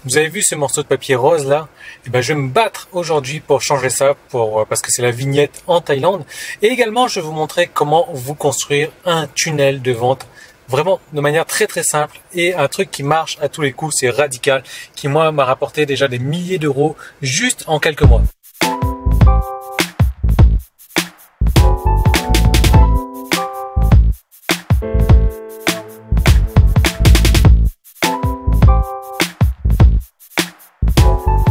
Vous avez vu ce morceau de papier rose là? Eh ben, je vais me battre aujourd'hui pour changer ça, parce que c'est la vignette en Thaïlande. Et également, je vais vous montrer comment vous construire un tunnel de vente vraiment de manière très très simple et un truc qui marche à tous les coups, c'est radical, qui moi m'a rapporté déjà des milliers d'euros juste en quelques mois.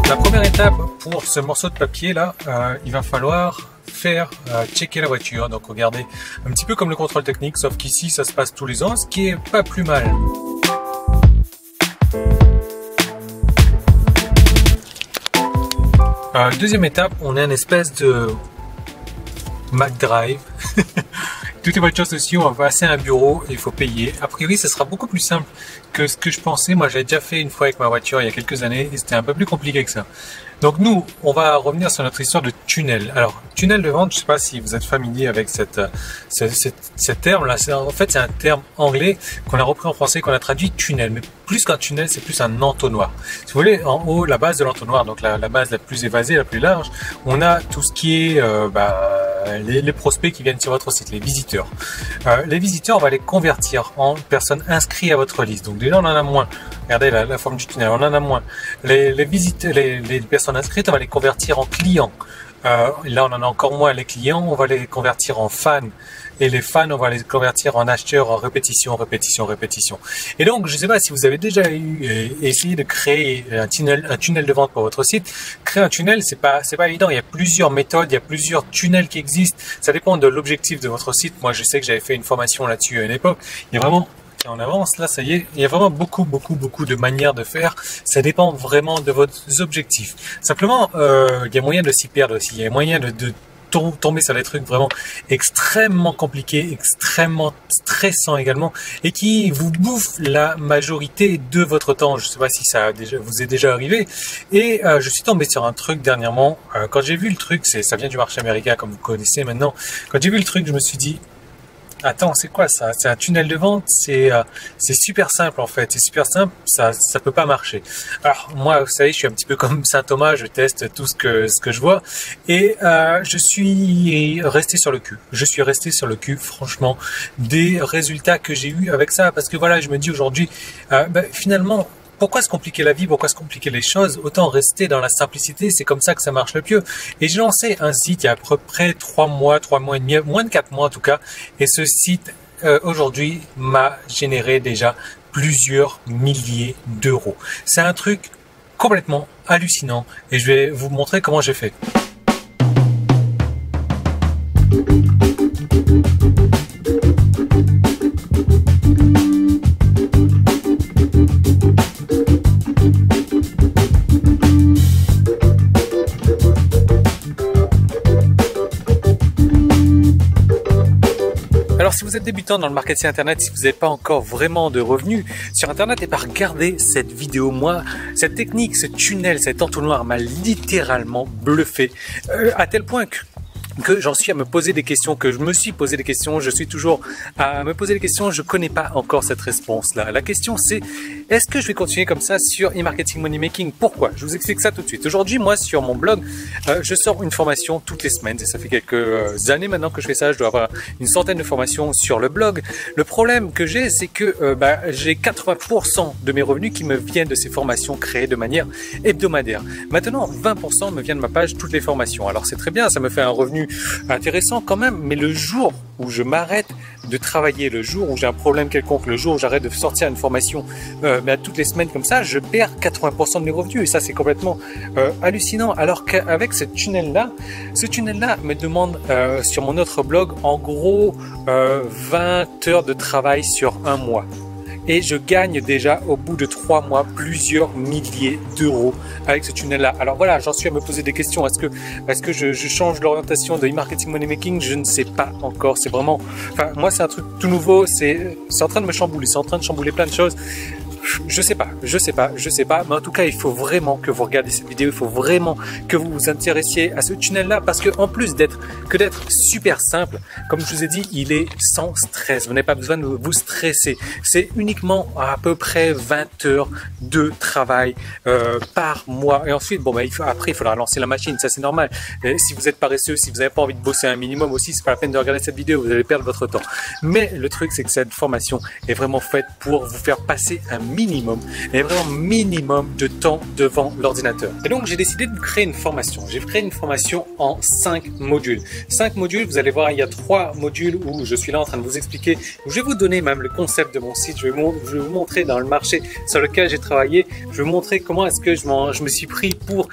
La première étape pour ce morceau de papier là, il va falloir faire checker la voiture, donc regardez un petit peu comme le contrôle technique, sauf qu'ici ça se passe tous les ans, ce qui est pas plus mal. Deuxième étape, on a une espèce de McDrive. Toutes les voitures sociaux, on va passer à un bureau et il faut payer. A priori, ce sera beaucoup plus simple que ce que je pensais. Moi, j'avais déjà fait une fois avec ma voiture il y a quelques années et c'était un peu plus compliqué que ça. Donc nous, on va revenir sur notre histoire de tunnel. Alors, tunnel de vente, je ne sais pas si vous êtes familier avec ce terme-là. En fait, c'est un terme anglais qu'on a repris en français, qu'on a traduit tunnel. Mais plus qu'un tunnel, c'est plus un entonnoir. Si vous voulez, en haut, la base de l'entonnoir, donc la base la plus évasée, la plus large, on a tout ce qui est les prospects qui viennent sur votre site, les visiteurs. Les visiteurs, on va les convertir en personnes inscrites à votre liste. Donc déjà, on en a moins. Regardez la forme du tunnel, on en a moins. Les personnes inscrites, on va les convertir en clients. Là, on en a encore moins. Les clients, on va les convertir en fans. Et les fans, on va les convertir en acheteurs en répétition, répétition, répétition. Et donc, je ne sais pas si vous avez déjà essayé de créer un tunnel de vente pour votre site. Créer un tunnel, c'est pas évident. Il y a plusieurs méthodes, il y a plusieurs tunnels qui existent. Ça dépend de l'objectif de votre site. Moi, je sais que j'avais fait une formation là-dessus à une époque. Il y a vraiment, on avance, là, ça y est, il y a vraiment beaucoup de manières de faire. Ça dépend vraiment de vos objectifs. Simplement, il y a moyen de s'y perdre aussi. Il y a moyen de tomber sur des trucs vraiment extrêmement compliqués, extrêmement stressants également, et qui vous bouffent la majorité de votre temps. Je ne sais pas si ça vous est déjà arrivé. Et je suis tombé sur un truc dernièrement. Quand j'ai vu le truc, ça vient du marché américain, comme vous connaissez maintenant. Quand j'ai vu le truc, je me suis dit, attends, c'est quoi ça? C'est un tunnel de vente, c'est super simple en fait, c'est super simple, ça peut pas marcher. Alors moi, vous savez, je suis un petit peu comme Saint Thomas, je teste tout ce que je vois et je suis resté sur le cul. Je suis resté sur le cul, franchement, des résultats que j'ai eu avec ça, parce que voilà, je me dis aujourd'hui, finalement, pourquoi se compliquer la vie? Pourquoi se compliquer les choses? Autant rester dans la simplicité, c'est comme ça que ça marche le mieux. Et j'ai lancé un site il y a à peu près 3 mois et demi, moins de 4 mois en tout cas. Et ce site, aujourd'hui, m'a généré déjà plusieurs milliers d'euros. C'est un truc complètement hallucinant et je vais vous montrer comment j'ai fait. Alors si vous êtes débutant dans le marketing internet, si vous n'avez pas encore vraiment de revenus sur internet, et pas regarder cette vidéo, moi, cette technique, ce tunnel, cet entonnoir m'a littéralement bluffé, à tel point que j'en suis à me poser des questions, que je me suis posé des questions, je suis toujours à me poser des questions, je connais pas encore cette réponse-là. La question c'est, est-ce que je vais continuer comme ça sur e-marketing money making? Pourquoi? Je vous explique ça tout de suite. Aujourd'hui, moi, sur mon blog, je sors une formation toutes les semaines et ça fait quelques années maintenant que je fais ça. Je dois avoir une centaine de formations sur le blog. Le problème que j'ai, c'est que j'ai 80% de mes revenus qui me viennent de ces formations créées de manière hebdomadaire. Maintenant, 20% me vient de ma page toutes les formations. Alors c'est très bien, ça me fait un revenu intéressant quand même, mais le jour où je m'arrête de travailler, le jour où j'ai un problème quelconque, le jour où j'arrête de sortir une formation mais à toutes les semaines comme ça, je perds 80% de mes revenus et ça c'est complètement hallucinant. Alors qu'avec ce tunnel-là me demande sur mon autre blog en gros 20 heures de travail sur un mois. Et je gagne déjà au bout de 3 mois plusieurs milliers d'euros avec ce tunnel-là. Alors voilà, j'en suis à me poser des questions. Est-ce que je change l'orientation de e-marketing money making? Je ne sais pas encore. C'est vraiment, enfin moi c'est un truc tout nouveau. C'est en train de me chambouler. C'est en train de chambouler plein de choses. Je sais pas, mais en tout cas, il faut vraiment que vous regardiez cette vidéo, il faut vraiment que vous vous intéressiez à ce tunnel-là, parce que en plus d'être super simple, comme je vous ai dit, il est sans stress. Vous n'avez pas besoin de vous stresser. C'est uniquement à peu près 20 heures de travail par mois. Et ensuite, bon, après, il faudra lancer la machine, ça c'est normal. Et si vous êtes paresseux, si vous n'avez pas envie de bosser un minimum aussi, c'est pas la peine de regarder cette vidéo, vous allez perdre votre temps. Mais le truc, c'est que cette formation est vraiment faite pour vous faire passer un minimum, et vraiment minimum de temps devant l'ordinateur. Et donc, j'ai décidé de créer une formation. J'ai créé une formation en 5 modules. 5 modules, vous allez voir, il y a 3 modules où je suis là en train de vous expliquer, où je vais vous donner même le concept de mon site. Je vais vous montrer dans le marché sur lequel j'ai travaillé. Je vais vous montrer comment est-ce que je me suis pris pour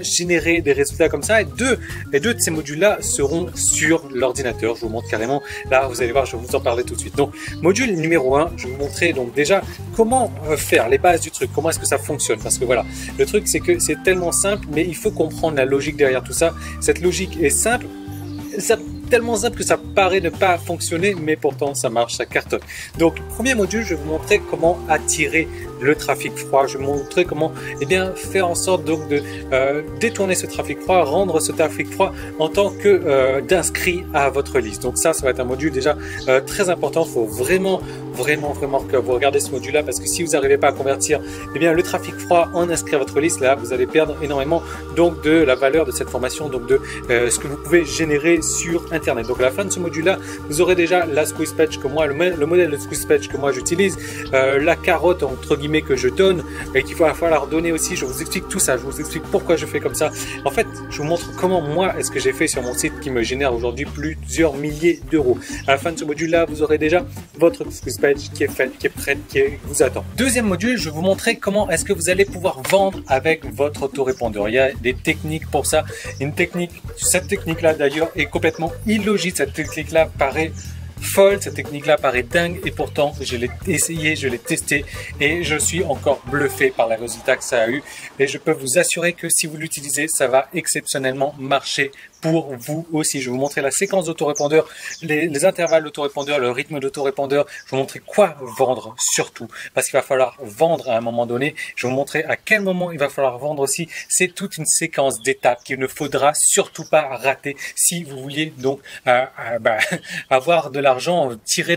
générer des résultats comme ça. Et deux de ces modules-là seront sur l'ordinateur. Je vous montre carrément. Là, vous allez voir, je vais vous en parler tout de suite. Donc, module numéro 1, je vais vous montrer donc déjà comment faire les bases du truc, comment est-ce que ça fonctionne. Parce que voilà, le truc, c'est que c'est tellement simple, mais il faut comprendre la logique derrière tout ça. Cette logique est simple. Tellement simple que ça paraît ne pas fonctionner, mais pourtant ça marche, ça cartonne. Donc, premier module, je vais vous montrer comment attirer le trafic froid. Je vais vous montrer comment faire en sorte donc de détourner ce trafic froid, rendre ce trafic froid en tant que d'inscrit à votre liste. Donc ça va être un module déjà très important. Il faut vraiment que vous regardez ce module-là, parce que si vous n'arrivez pas à convertir le trafic froid en inscrit à votre liste, là vous allez perdre énormément donc de la valeur de cette formation, donc de ce que vous pouvez générer sur Internet. Donc à la fin de ce module-là, vous aurez déjà la squeeze page que moi, le modèle de squeeze page que moi j'utilise, la carotte entre guillemets que je donne et qu'il va falloir donner aussi. Je vous explique tout ça, je vous explique pourquoi je fais comme ça. En fait, je vous montre comment moi est-ce que j'ai fait sur mon site qui me génère aujourd'hui plusieurs milliers d'euros. À la fin de ce module-là, vous aurez déjà votre squeeze page qui est faite, qui est prête, qui vous attend. Deuxième module, je vais vous montrer comment est-ce que vous allez pouvoir vendre avec votre autorépondeur. Il y a des techniques pour ça. Cette technique-là d'ailleurs est complètement illogique. Cette technique-là paraît folle, cette technique-là paraît dingue, et pourtant je l'ai essayé, je l'ai testé et je suis encore bluffé par les résultats que ça a eu. Et je peux vous assurer que si vous l'utilisez, ça va exceptionnellement marcher pour vous aussi. Je vais vous montrer la séquence d'autorépondeur, les intervalles d'autorépondeur, le rythme d'autorépondeur. Je vais vous montrer quoi vendre surtout, parce qu'il va falloir vendre à un moment donné. Je vais vous montrer à quel moment il va falloir vendre aussi. C'est toute une séquence d'étapes qu'il ne faudra surtout pas rater si vous vouliez donc avoir de l'argent, tirer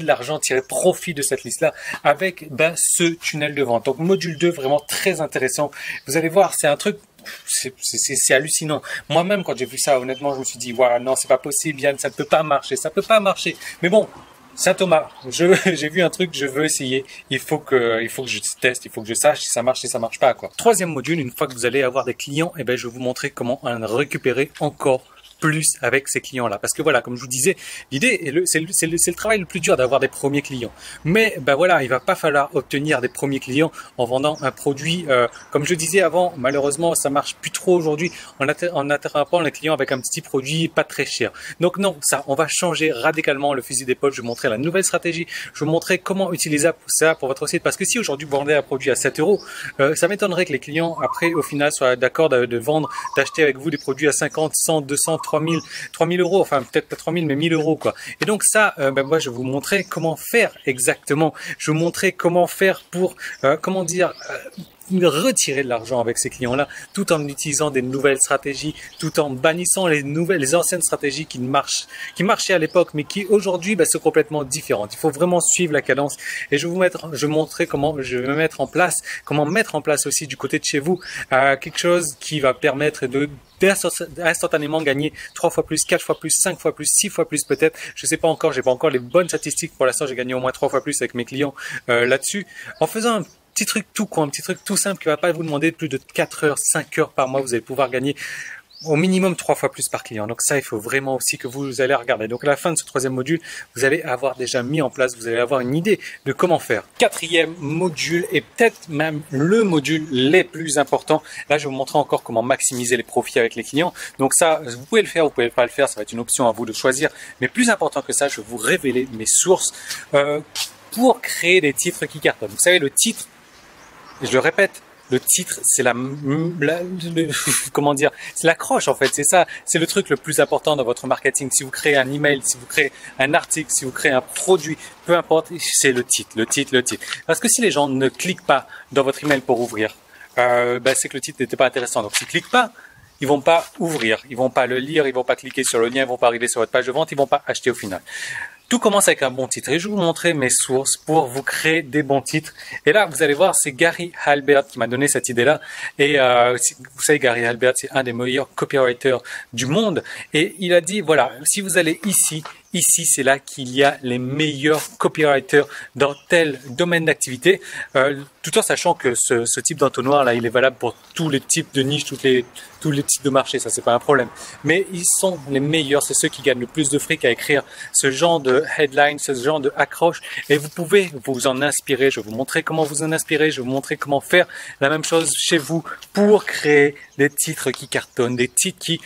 profit de cette liste-là avec ce tunnel de vente. Donc module 2, vraiment très intéressant. Vous allez voir, c'est un truc, c'est hallucinant. Moi-même, quand j'ai vu ça, honnêtement, je me suis dit, voilà, non, c'est pas possible, Yann, ça ne peut pas marcher, ça peut pas marcher. Mais bon, Saint-Thomas, j'ai vu un truc, je veux essayer. Il faut que je teste, il faut que je sache si ça marche, si ça marche pas, quoi. Troisième module, une fois que vous allez avoir des clients, je vais vous montrer comment en récupérer encore plus avec ces clients-là. Parce que voilà, comme je vous disais, l'idée, c'est le travail le plus dur d'avoir des premiers clients. Mais voilà, il va pas falloir obtenir des premiers clients en vendant un produit. Comme je disais avant, malheureusement, ça marche plus trop aujourd'hui en attrapant les clients avec un petit produit pas très cher. Donc non, on va changer radicalement le fusil d'épaule. Je vais vous montrer la nouvelle stratégie. Je vais vous montrer comment utiliser ça pour votre site. Parce que si aujourd'hui vous vendez un produit à 7 €, ça m'étonnerait que les clients, après, au final, soient d'accord d'acheter avec vous des produits à 50, 100, 200, 3000 €, enfin peut-être pas 3000 mais 1000 € quoi. Et donc ça, moi je vais vous montrer comment faire exactement. Je vais vous montrer comment faire pour, retirer de l'argent avec ces clients-là, tout en utilisant des nouvelles stratégies, tout en bannissant les anciennes stratégies qui marchaient à l'époque, mais qui aujourd'hui sont complètement différentes. Il faut vraiment suivre la cadence. Et je vais vous montrer comment mettre en place aussi du côté de chez vous quelque chose qui va permettre d'instantanément gagner 3 fois plus, 4 fois plus, 5 fois plus, 6 fois plus peut-être. Je sais pas encore, j'ai pas encore les bonnes statistiques. Pour l'instant, j'ai gagné au moins 3 fois plus avec mes clients là-dessus, en faisant un petit truc tout simple qui va pas vous demander plus de 4 heures, 5 heures par mois. Vous allez pouvoir gagner au minimum 3 fois plus par client. Donc ça, il faut vraiment aussi que vous allez regarder. Donc à la fin de ce troisième module, vous allez avoir déjà mis en place, vous allez avoir une idée de comment faire. Quatrième module, et peut-être même le module le plus important. Là, je vais vous montrer encore comment maximiser les profits avec les clients. Donc ça, vous pouvez le faire, vous pouvez pas le faire. Ça va être une option à vous de choisir. Mais plus important que ça, je vais vous révéler mes sources pour créer des titres qui cartonnent. Vous savez, le titre, et je le répète, Le titre, c'est comment dire, c'est l'accroche en fait, c'est ça, c'est le truc le plus important dans votre marketing. Si vous créez un email, si vous créez un article, si vous créez un produit, peu importe, c'est le titre, le titre, le titre. Parce que si les gens ne cliquent pas dans votre email pour ouvrir, c'est que le titre n'était pas intéressant. Donc s'ils cliquent pas, ils vont pas ouvrir, ils vont pas le lire, ils vont pas cliquer sur le lien, ils vont pas arriver sur votre page de vente, ils vont pas acheter au final. Tout commence avec un bon titre et je vais vous montrer mes sources pour vous créer des bons titres. Et là, vous allez voir, c'est Gary Halbert qui m'a donné cette idée-là. Et vous savez, Gary Halbert, c'est un des meilleurs copywriters du monde. Et il a dit, voilà, si vous allez ici, c'est là qu'il y a les meilleurs copywriters dans tel domaine d'activité, tout en sachant que ce type d'entonnoir là, il est valable pour tous les types de niches, tous les types de marchés, ça c'est pas un problème. Mais ils sont les meilleurs, c'est ceux qui gagnent le plus de fric à écrire ce genre de headline, ce genre de accroche. Et vous pouvez vous en inspirer. Je vais vous montrer comment vous en inspirer. Je vais vous montrer comment faire la même chose chez vous pour créer des titres qui cartonnent, des titres qui,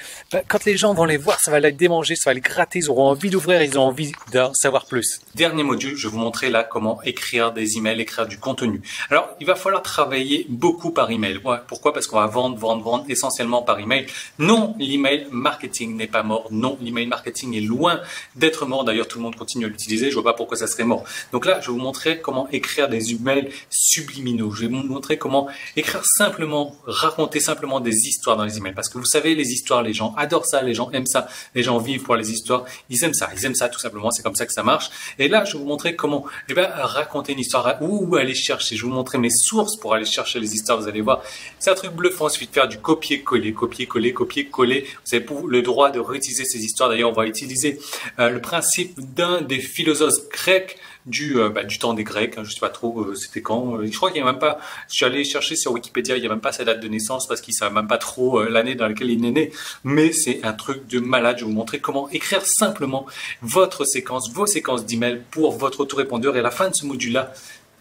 quand les gens vont les voir, ça va les démanger, ça va les gratter, ils auront envie d'ouvrir, ils ont envie d'en savoir plus. Dernier module, je vais vous montrer là comment écrire des emails, écrire du contenu. Alors, il va falloir travailler beaucoup par email. Ouais, pourquoi? Parce qu'on va vendre essentiellement par email. Non, l'email marketing n'est pas mort. Non, l'email marketing est loin d'être mort. D'ailleurs, tout le monde continue à l'utiliser. Je vois pas pourquoi ça serait mort. Donc là, je vais vous montrer comment écrire des emails subliminaux. Je vais vous montrer comment écrire simplement, raconter simplement des histoires dans les emails. Parce que vous savez, les histoires, les gens adorent ça, les gens aiment ça, les gens vivent pour les histoires. Ils aiment ça tout simplement. C'est comme ça que ça marche. Et là, je vais vous montrer comment, raconter une histoire ou aller chercher. Je vais vous montrer mes sources pour aller chercher les histoires. Vous allez voir, c'est un truc bluffant. Il suffit de faire du copier-coller, copier-coller, copier-coller. Vous avez le droit de réutiliser ces histoires. D'ailleurs, on va utiliser le principe d'un des philosophes grecs du temps des Grecs, hein, je sais pas trop c'était quand, je crois qu'il y a même pas, je suis allé chercher sur Wikipédia, il y a même pas sa date de naissance parce qu'il savent même pas trop l'année dans laquelle il est né, mais c'est un truc de malade. Je vais vous montrer comment écrire simplement votre séquence, vos séquences d'emails pour votre autorépondeur et à la fin de ce module-là,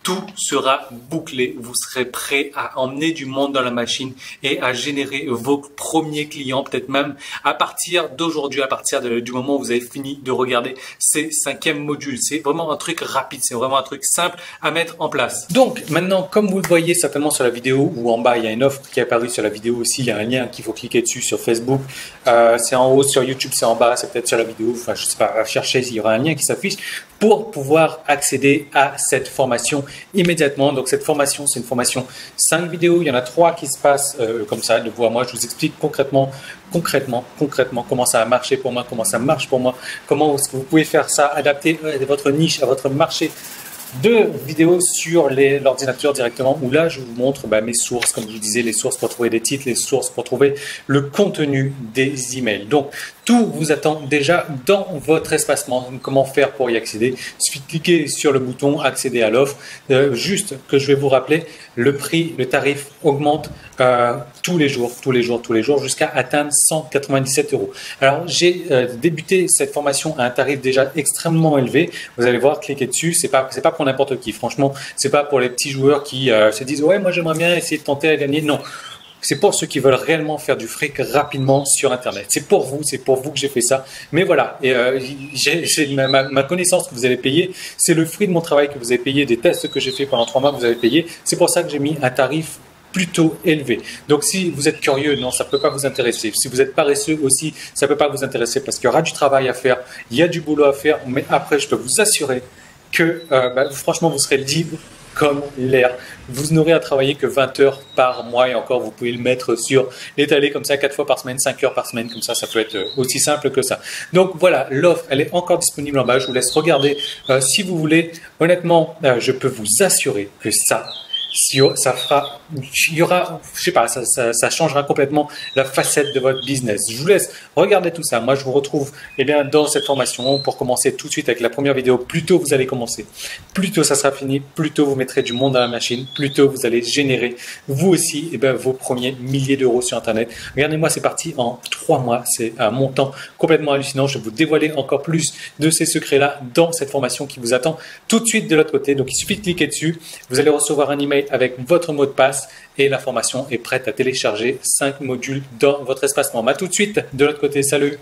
tout sera bouclé. Vous serez prêt à emmener du monde dans la machine et à générer vos premiers clients, peut-être même à partir d'aujourd'hui, à partir du moment où vous avez fini de regarder ces 5e modules. C'est vraiment un truc rapide, c'est vraiment un truc simple à mettre en place. Donc maintenant, comme vous le voyez certainement sur la vidéo ou en bas, il y a une offre qui est apparue sur la vidéo aussi. Il y a un lien qu'il faut cliquer dessus sur Facebook. C'est en haut, sur YouTube, c'est en bas, c'est peut-être sur la vidéo. Enfin, je sais pas, cherchez, il y aura un lien qui s'affiche pour pouvoir accéder à cette formation immédiatement. Donc cette formation, c'est une formation 5 vidéos. Il y en a 3 qui se passent comme ça, de vous à moi. Je vous explique concrètement comment ça a marché pour moi, comment ça marche pour moi, comment est-ce que vous pouvez faire ça, adapter votre niche à votre marché. 2 vidéos sur l'ordinateur directement où là je vous montre mes sources, comme je vous disais, les sources pour trouver des titres, les sources pour trouver le contenu des emails. Donc tout vous attend déjà dans votre espacement. Comment faire pour y accéder? Il suffit de cliquer sur le bouton accéder à l'offre. Juste que je vais vous rappeler, le prix, le tarif augmente tous les jours jusqu'à atteindre 197 €. Alors j'ai débuté cette formation à un tarif déjà extrêmement élevé. Vous allez voir, cliquez dessus. C'est pas pour n'importe qui. Franchement, c'est pas pour les petits joueurs qui se disent ouais, moi j'aimerais bien essayer de tenter à gagner. Non. C'est pour ceux qui veulent réellement faire du fric rapidement sur Internet. C'est pour vous que j'ai fait ça. Mais voilà, et, ma connaissance que vous avez payée, c'est le fruit de mon travail que vous avez payé, des tests que j'ai fait pendant 3 mois que vous avez payé. C'est pour ça que j'ai mis un tarif plutôt élevé. Donc si vous êtes curieux, non, ça ne peut pas vous intéresser. Si vous êtes paresseux aussi, ça ne peut pas vous intéresser parce qu'il y aura du travail à faire, il y a du boulot à faire, mais après, je peux vous assurer que franchement, vous serez libre comme l'air. Vous n'aurez à travailler que 20 heures par mois et encore, vous pouvez le mettre sur l'étaler comme ça 4 fois par semaine, 5 heures par semaine, comme ça peut être aussi simple que ça. Donc voilà, l'offre, elle est encore disponible en bas. Je vous laisse regarder si vous voulez. Honnêtement, je peux vous assurer que ça fera, il y aura, je sais pas, ça changera complètement la facette de votre business. Je vous laisse regarder tout ça. Moi, je vous retrouve dans cette formation pour commencer tout de suite avec la première vidéo. Plus tôt vous allez commencer, plus tôt ça sera fini, plus tôt vous mettrez du monde dans la machine, plus tôt vous allez générer vous aussi vos premiers milliers d'euros sur Internet. Regardez-moi, c'est parti en 3 mois. C'est un montant complètement hallucinant. Je vais vous dévoiler encore plus de ces secrets-là dans cette formation qui vous attend tout de suite de l'autre côté. Donc, il suffit de cliquer dessus. Vous allez recevoir un email avec votre mot de passe et la formation est prête à télécharger 5 modules dans votre espacement. À tout de suite de l'autre côté. Salut!